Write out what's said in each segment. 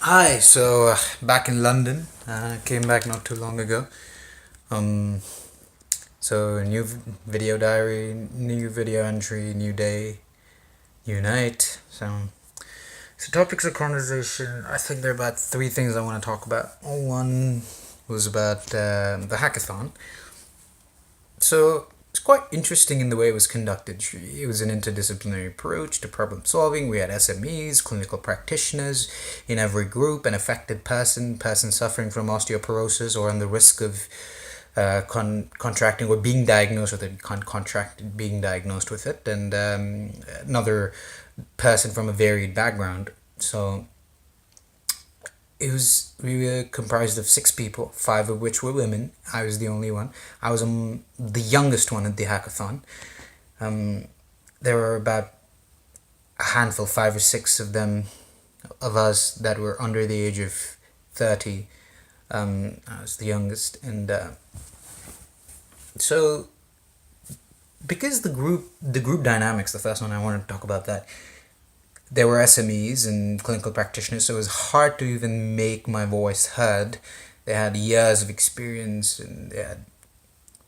Hi, back in London. Came back not too long ago. Um, new video diary, new video entry, new day, new night. Topics of conversation. I think there are about three things I want to talk about. One was about the hackathon. So it's quite interesting in the way it was conducted. It was an interdisciplinary approach to problem solving. We had SMEs, clinical practitioners in every group, an affected person suffering from osteoporosis or on the risk of contracting or being diagnosed with it, contracted being diagnosed with it, and another person from a varied background. So we were comprised of six people, five of which were women. I was the only one. I was the youngest one at the hackathon. Um, there were about a handful, five or six of us that were under the age of 30. I was the youngest, and so because the group dynamics, the first one I wanted to talk about that. There were SMEs and clinical practitioners, so it was hard to even make my voice heard. They had years of experience and they had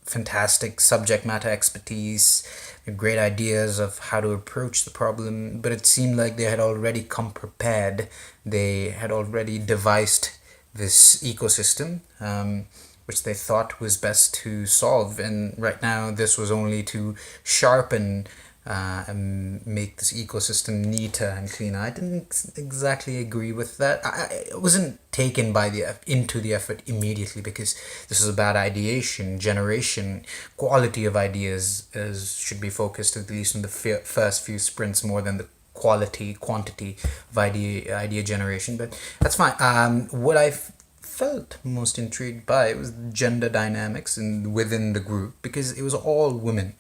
fantastic subject matter expertise, great ideas of how to approach the problem, but it seemed like they had already come prepared. They had already devised this ecosystem, which they thought was best to solve, and right now this was only to sharpen and make this ecosystem neater and cleaner. I didn't exactly agree with that. I wasn't taken into the effort immediately because this is about ideation, generation, quality of ideas should be focused at least in the first few sprints more than the quantity of idea generation. But that's fine. What I felt most intrigued by was gender dynamics and within the group because it was all women.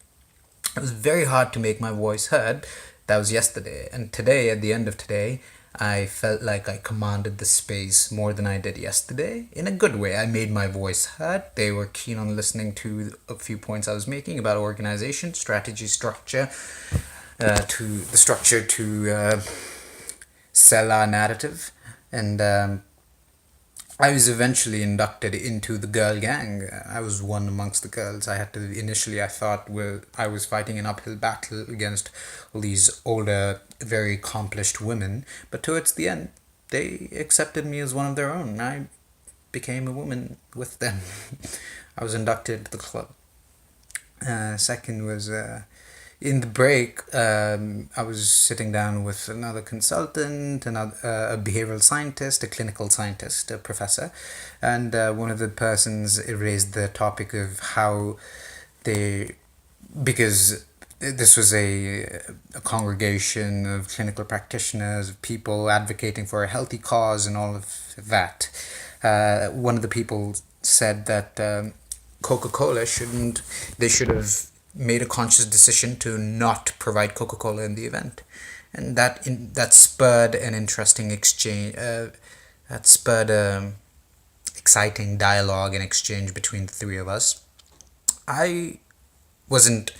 It was very hard to make my voice heard. That was yesterday. And today, at the end of today, I felt like I commanded the space more than I did yesterday. In a good way. I made my voice heard. They were keen on listening to a few points I was making about organization, strategy, structure, to the structure to sell our narrative. And I was eventually inducted into the girl gang. I was one amongst the girls. I thought I was fighting an uphill battle against all these older, very accomplished women. But towards the end, they accepted me as one of their own. I became a woman with them. I was inducted to the club. Second was in the break, I was sitting down with another consultant, a behavioral scientist, a clinical scientist, a professor, and one of the persons raised the topic of how they, because this was a congregation of clinical practitioners, of people advocating for a healthy cause and all of that. One of the people said that Coca-Cola they should have made a conscious decision to not provide Coca-Cola in the event, and that spurred an interesting exchange. That spurred exciting dialogue and exchange between the three of us. I wasn't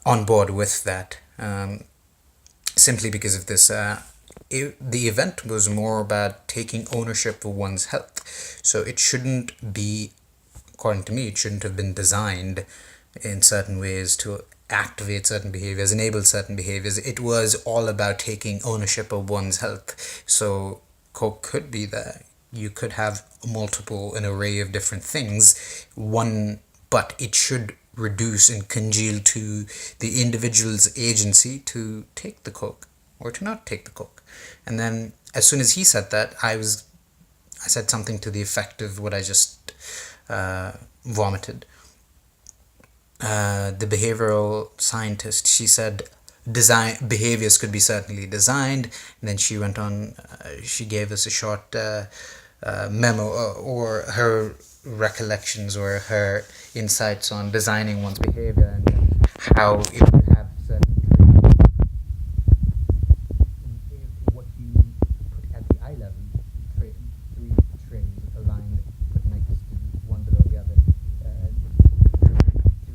on board with that, simply because of this. The event was more about taking ownership of one's health, so it shouldn't be, according to me, it shouldn't have been designed in certain ways to activate certain behaviors, enable certain behaviors. It was all about taking ownership of one's health. So Coke could be there. You could have an array of different things. But it should reduce and congeal to the individual's agency to take the Coke or to not take the Coke. And then as soon as he said that, I said something to the effect of what I just vomited. The behavioral scientist, she said design behaviors could be certainly designed, and then she went on, she gave us a short memo, or her recollections or her insights on designing one's behavior and how it would have certain what you put at the eye level, three trays aligned, put next to one below the other.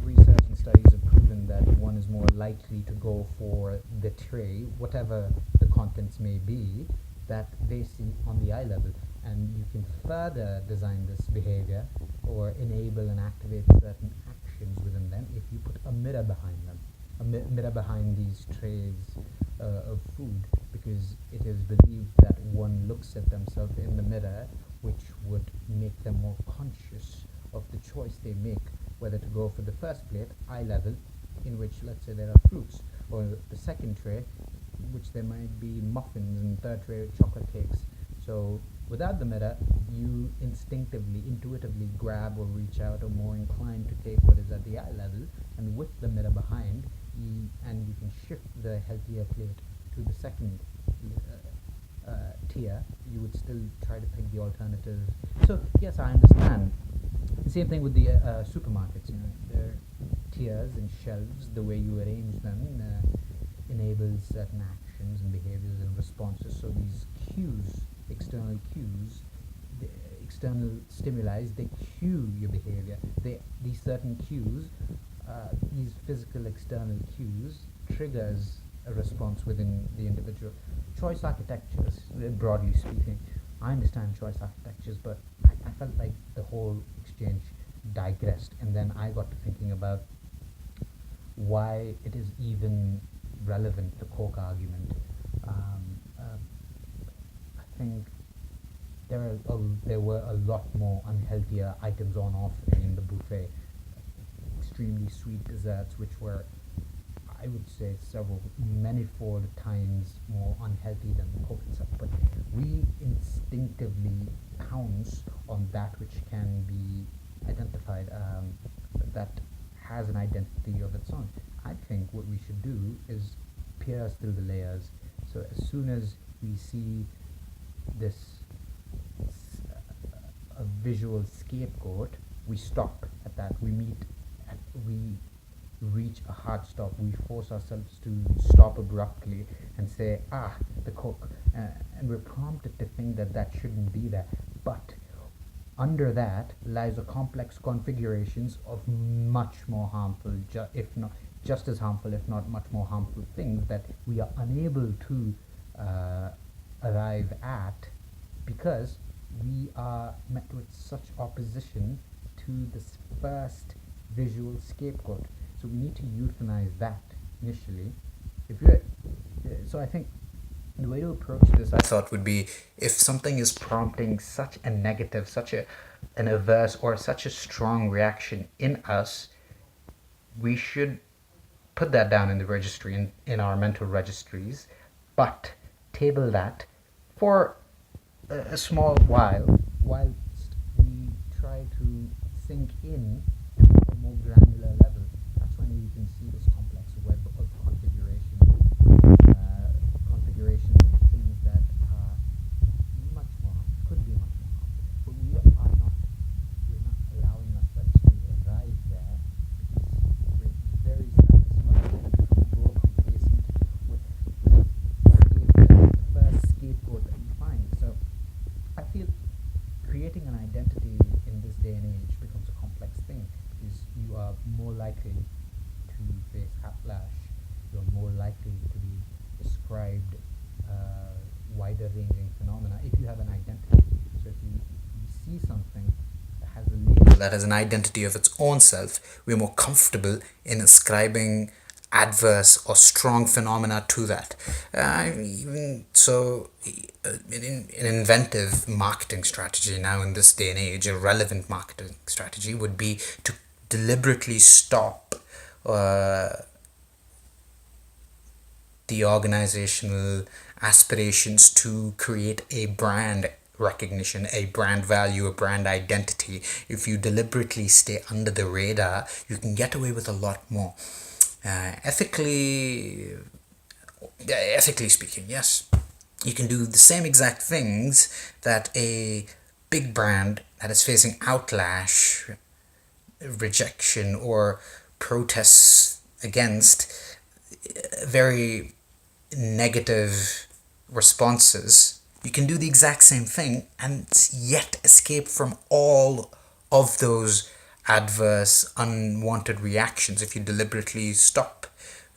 Research and studies have proven that one is more likely to go for the tray, whatever the contents may be, that they see on the eye level, and you can further design this behavior or enable and activate certain actions within them if you put a mirror behind them, a mirror behind these trays of food, because it is believed that one looks at themselves in the mirror, which would make them more conscious of the choice they make, whether to go for the first plate, eye level, in which, let's say, there are fruits, or the second tray, which there might be muffins, and third tray, chocolate cakes. So without the mirror, you instinctively, intuitively grab or reach out, or more inclined to take what is at the eye level, and with the mirror behind, and you can shift the healthier plate to the second tier, you would still try to pick the alternative. So yes, I understand. The same thing with the supermarkets. Their tiers and shelves, the way you arrange them enables certain actions and behaviors and responses. So these cues, external cues, the external stimuli, they cue your behavior. These certain cues, these physical external cues, triggers a response within the individual. Choice architectures, broadly speaking, I understand choice architectures, but I felt like the whole exchange digressed, and then I got to thinking about why it is even relevant, the Coke argument. I think there were a lot more unhealthier items on offer in the buffet. Extremely sweet desserts, which were, I would say, manifold times more unhealthy than the Coke itself. But we instinctively pounce on that which can be identified, that has an identity of its own. I think what we should do is pierce through the layers. So as soon as we see this a visual scapegoat, we stop at that. We reach a hard stop. We force ourselves to stop abruptly and say, the Coke, and we're prompted to think that that shouldn't be there. But under that lies a complex configurations of much more harmful, if not just as harmful, if not much more harmful things that we are unable to arrive at, because we are met with such opposition to this first visual scapegoat. So we need to euthanize that initially. So I think the way to approach this, I thought, would be, if something is prompting such a negative, an averse, or such a strong reaction in us, we should put that down in the registry, in our mental registries, but table that for a small while, whilst we try to sink in to a more granular level. That's when we can see this complex web of configurations of things that are much more harmful, could be much more harmful, but we're not allowing ourselves to arrive there, because we're very satisfied and grow complacent with the first scapegoat that we find. So I feel creating an identity in this day and age becomes a complex thing, because you are more likely to face backlash, you're more likely to be described wider ranging phenomena if you have an identity. So if you see something that has a label, that has an identity of its own self, we're more comfortable in ascribing adverse or strong phenomena to that. Even so, an inventive marketing strategy now in this day and age, a relevant marketing strategy, would be to deliberately stop the organizational aspirations to create a brand recognition, a brand value, a brand identity. If you deliberately stay under the radar, you can get away with a lot more. Ethically speaking, yes, you can do the same exact things that a big brand that is facing outlash, rejection, or protests against very negative responses. You can do the exact same thing and yet escape from all of those adverse, unwanted reactions if you deliberately stop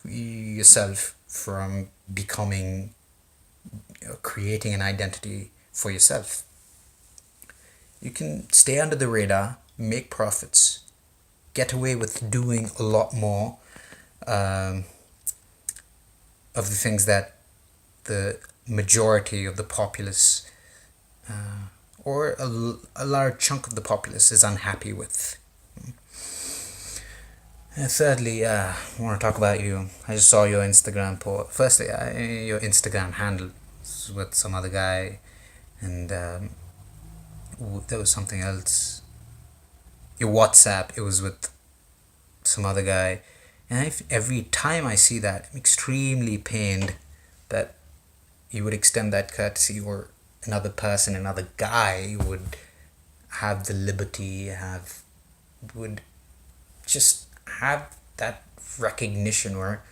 yourself from becoming creating an identity for yourself. You can stay under the radar, make profits, get away with doing a lot more um, of the things that the majority of the populace or a large chunk of the populace is unhappy with. And thirdly, I want to talk about you. I just saw your Instagram post. Firstly, your Instagram handle was with some other guy, and there was something else. Your WhatsApp, it was with some other guy, and every time I see that, I'm extremely pained that you would extend that courtesy, or another person, another guy would have the liberty, would just have that recognition, or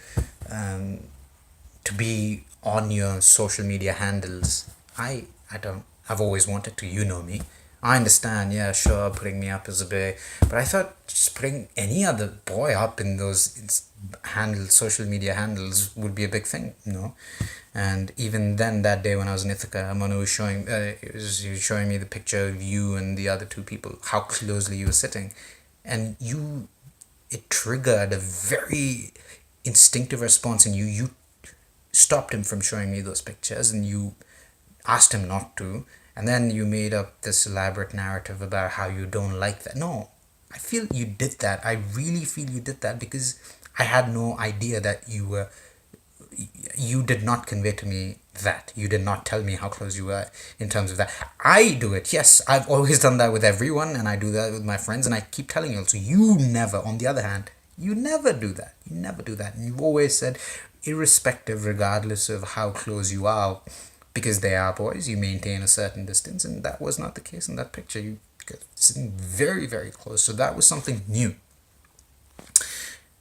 to be on your social media handles. I don't. I've always wanted to. You know me. I understand. Yeah, sure, putting me up as a boy, but I thought just putting any other boy up in those handles, social media handles, would be a big thing. And even then, that day when I was in Ithaca, Manu was showing, he was showing me the picture of you and the other two people, how closely you were sitting, and it triggered a very instinctive response in you. You stopped him from showing me those pictures, and you asked him not to, and then you made up this elaborate narrative about how you don't like that. No, I feel you did that. I really feel you did that because I had no idea that you did not convey to me that. You did not tell me how close you were in terms of that. I do it. Yes, I've always done that with everyone, and I do that with my friends, and I keep telling you also. You never, on the other hand, you never do that. You never do that. And you've always said, irrespective, regardless of how close you are, because they are boys, you maintain a certain distance, and that was not the case in that picture. You got sitting very, very close. So that was something new.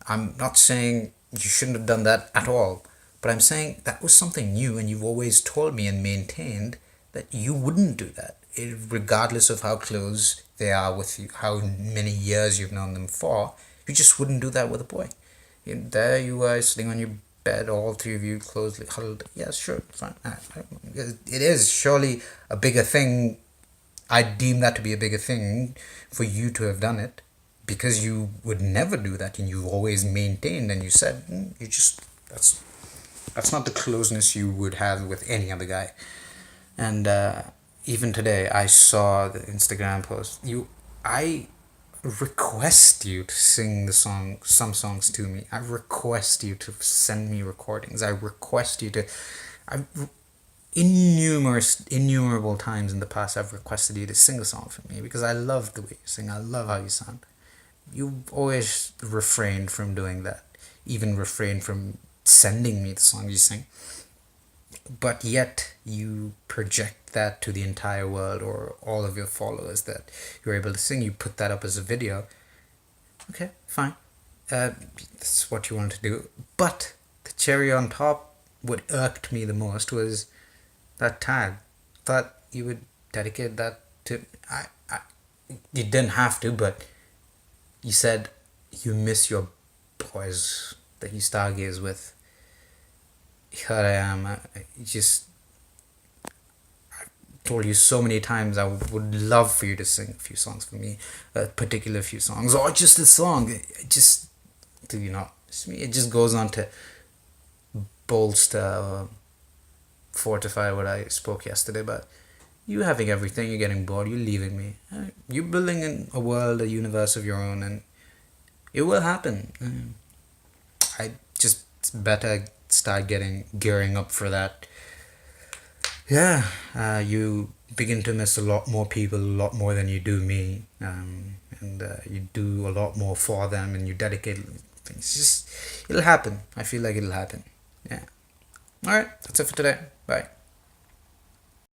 I'm not saying you shouldn't have done that at all, but I'm saying that was something new, and you've always told me and maintained that you wouldn't do that, regardless of how close they are with you, how many years you've known them for. You just wouldn't do that with a boy. There you were sitting on your bed, all three of you closely huddled. Yeah, sure, fine. It is surely a bigger thing. I deem that to be a bigger thing for you to have done it, because you would never do that, and you've always maintained, and you said you just that's not the closeness you would have with any other guy. And even today, I saw the Instagram post. I request you to sing some songs to me. I request you to send me recordings. I request you to. Innumerable times in the past, I've requested you to sing a song for me because I love the way you sing. I love how you sound. You've always refrained from doing that, even refrained from sending me the songs you sing. But yet you project that to the entire world, or all of your followers, that you're able to sing. You put that up as a video. Okay, fine. That's what you want to do. But the cherry on top, what irked me the most was that tag. Thought you would dedicate that to. You didn't have to, but you said you miss your boys that you stargaze with. Here I am. I told you so many times I would love for you to sing a few songs for me, a particular few songs, or just a song. It just, it just goes on to bolster or fortify what I spoke yesterday about. You having everything, you're getting bored, you're leaving me. You're building in a world, a universe of your own, and it will happen. It's better start gearing up for that. Yeah, you begin to miss a lot more people, a lot more than you do me, and you do a lot more for them, and you dedicate things. It'll happen. I feel like it'll happen. Yeah. All right, that's it for today. Bye.